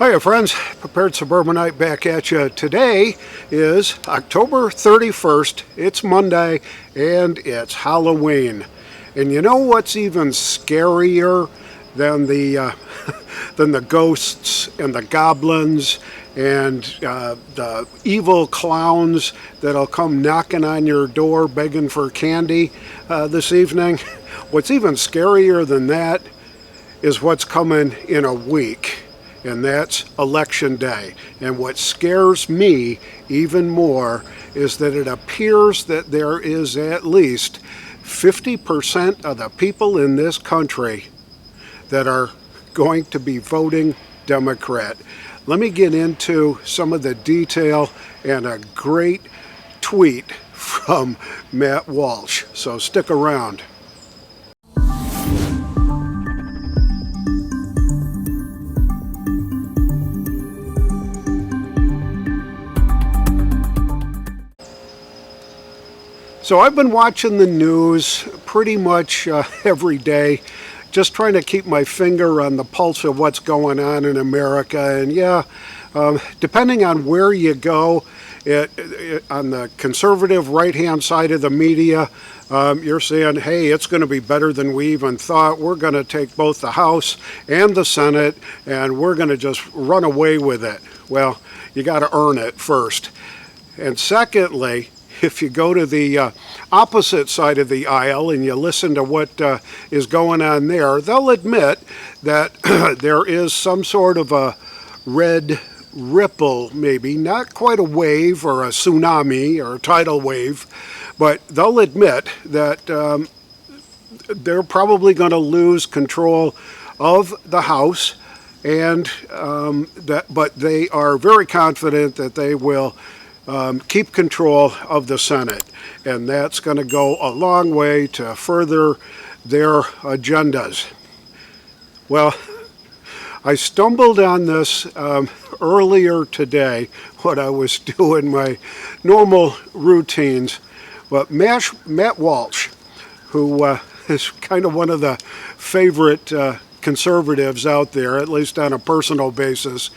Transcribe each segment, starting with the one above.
Hiya friends, Prepared Suburbanite back at you. Today is October 31st, it's Monday, and it's Halloween. And you know what's even scarier than the than the ghosts and the goblins and the evil clowns that'll come knocking on your door begging for candy this evening? What's even scarier than that is what's coming in a week. And that's Election Day. And what scares me even more is that it appears that there is at least 50% of the people in this country that are going to be voting Democrat. Let me get into some of the detail and a great tweet from Matt Walsh. So stick around. So I've been watching the news pretty much every day, just trying to keep my finger on the pulse of what's going on in America. And yeah, depending on where you go, on the conservative right-hand side of the media, you're saying, hey, it's going to be better than we even thought. We're going to take both the House and the Senate, and we're going to just run away with it. Well, you got to earn it first. And secondly, if you go to the opposite side of the aisle and you listen to what is going on there, they'll admit that there is some sort of a red ripple, maybe, not quite a wave or a tsunami or a tidal wave, but they'll admit that they're probably going to lose control of the House, and but they are very confident that they will keep control of the Senate, and that's going to go a long way to further their agendas. Well, I stumbled on this earlier today when I was doing my normal routines, but Matt Walsh, who is kind of one of the favorite conservatives out there, at least on a personal basis.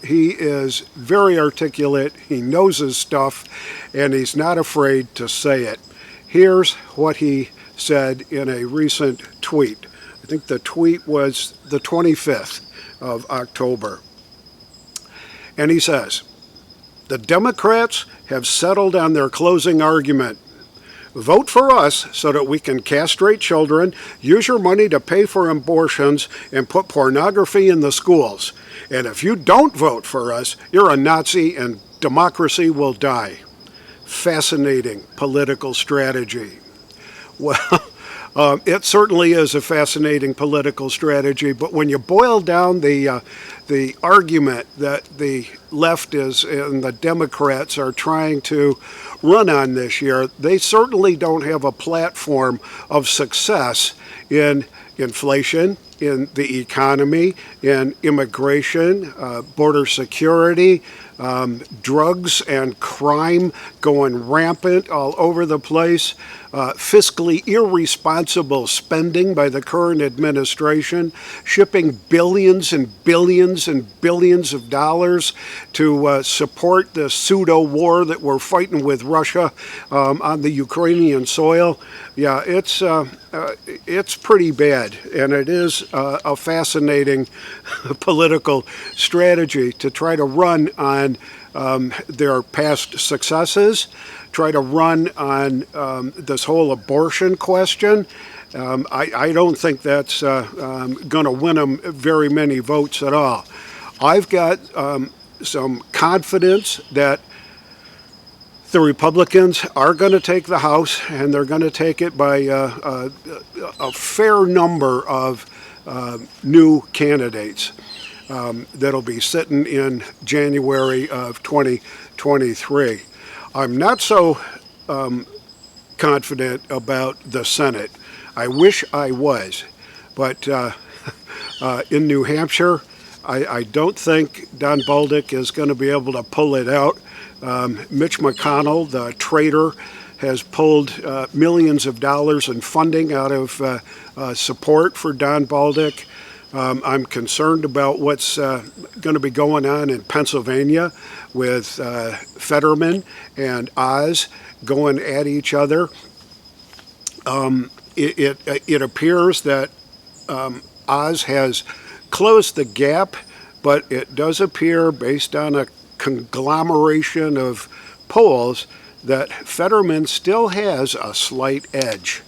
He is very articulate, he knows his stuff, and he's not afraid to say it. Here's what he said in a recent tweet. I think the tweet was the 25th of October. And he says, "The Democrats have settled on their closing argument. Vote for us so that we can castrate children, use your money to pay for abortions, and put pornography in the schools. And if you don't vote for us, you're a Nazi and democracy will die." Fascinating political strategy. Well, it certainly is a fascinating political strategy, but when you boil down the argument that the left is and the Democrats are trying to run on this year, they certainly don't have a platform of success in inflation, in the economy, in immigration, border security, drugs and crime going rampant all over the place, fiscally irresponsible spending by the current administration, shipping billions and billions and billions of dollars to support the pseudo-war that we're fighting with Russia on the Ukrainian soil. Yeah, it's pretty bad, and it is a fascinating political strategy to try to run on their past successes, try to run on this whole abortion question. I don't think that's going to win them very many votes at all. I've got some confidence that the Republicans are going to take the House, and they're going to take it by a fair number of new candidates that'll be sitting in January of 2023. I'm not so confident about the Senate. I wish I was, but in New Hampshire, I don't think Don Bolduc is going to be able to pull it out. Mitch McConnell, the traitor, has pulled millions of dollars in funding out of support for Don Bolduc. I'm concerned about what's going to be going on in Pennsylvania with Fetterman and Oz going at each other. It appears that Oz has closed the gap, but it does appear, based on a conglomeration of polls, that Fetterman still has a slight edge.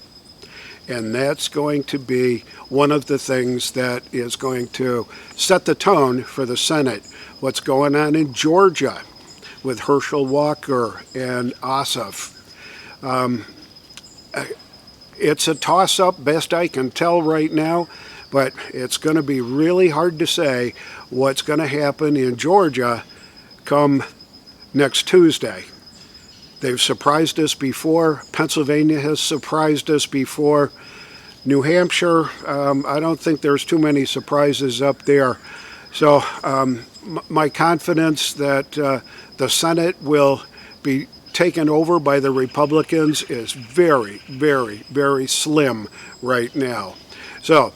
And that's going to be one of the things that is going to set the tone for the Senate. What's going on in Georgia with Herschel Walker and Ossoff. It's a toss-up, best I can tell right now, but it's going to be really hard to say what's going to happen in Georgia come next Tuesday. They've surprised us before. Pennsylvania has surprised us before. New Hampshire, I don't think there's too many surprises up there. So my confidence that the Senate will be taken over by the Republicans is very, very, very slim right now. So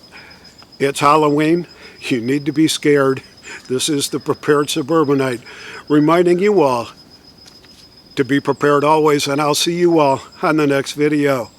it's Halloween. You need to be scared. This is the Prepared Suburbanite reminding you all to be prepared always, and I'll see you all on the next video.